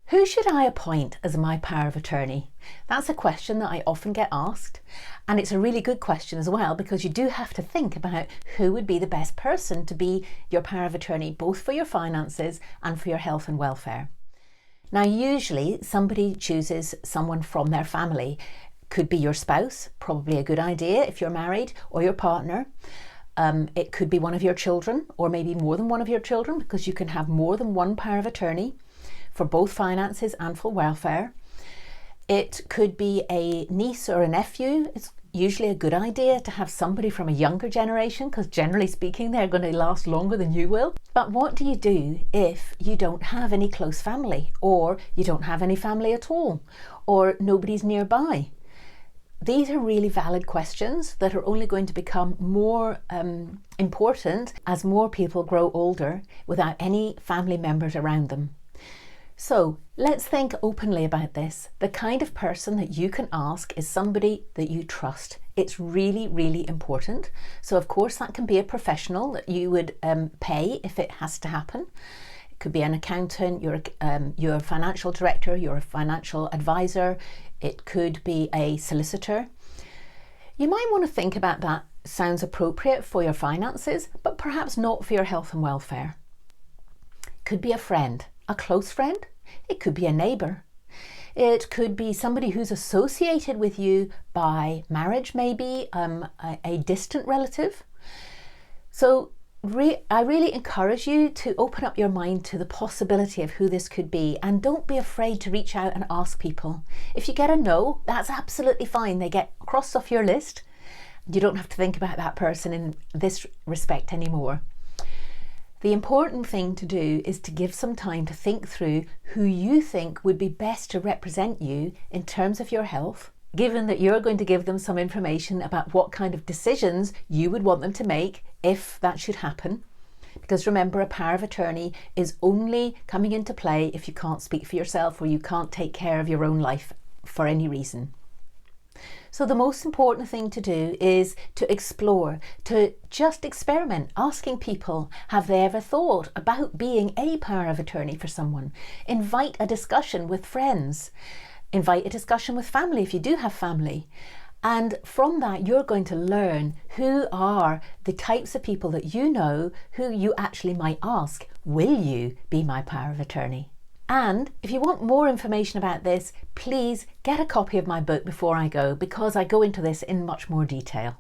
Who should I appoint as my power of attorney? That's a question that I often get asked, and it's a really good question as well, because you do have to think about who would be the best person to be your power of attorney, both for your finances and for your health and welfare. Now, usually somebody chooses someone from their family. Could be your spouse, probably a good idea if you're married, or your partner. It could be one of your children, or maybe more than one of your children, because you can have more than one power of attorney for both finances and for welfare. It could be a niece or a nephew. It's usually a good idea to have somebody from a younger generation, because generally speaking they're going to last longer than you will. But what do you do if you don't have any close family, or you don't have any family at all, or nobody's nearby? These are really valid questions that are only going to become more important as more people grow older without any family members around them. So let's think openly about this. The kind of person that you can ask is somebody that you trust. It's really, really important. So of course that can be a professional that you would pay if it has to happen. It could be an accountant, your financial director, your financial advisor. It could be a solicitor. You might want to think about that. Sounds appropriate for your finances, but perhaps not for your health and welfare. It could be a friend. A close friend. It could be a neighbour. It could be somebody who's associated with you by marriage, maybe a distant relative. So I really encourage you to open up your mind to the possibility of who this could be, and don't be afraid to reach out and ask people. If you get a no, that's absolutely fine. They get crossed off your list. You don't have to think about that person in this respect anymore. The important thing to do is to give some time to think through who you think would be best to represent you in terms of your health, given that you're going to give them some information about what kind of decisions you would want them to make if that should happen. Because remember, a power of attorney is only coming into play if you can't speak for yourself or you can't take care of your own life for any reason. So the most important thing to do is to explore, to just experiment, asking people, have they ever thought about being a power of attorney for someone? Invite a discussion with friends, invite a discussion with family if you do have family. And from that, you're going to learn who are the types of people that you know who you actually might ask, will you be my power of attorney? And if you want more information about this, please get a copy of my book before I go, because I go into this in much more detail.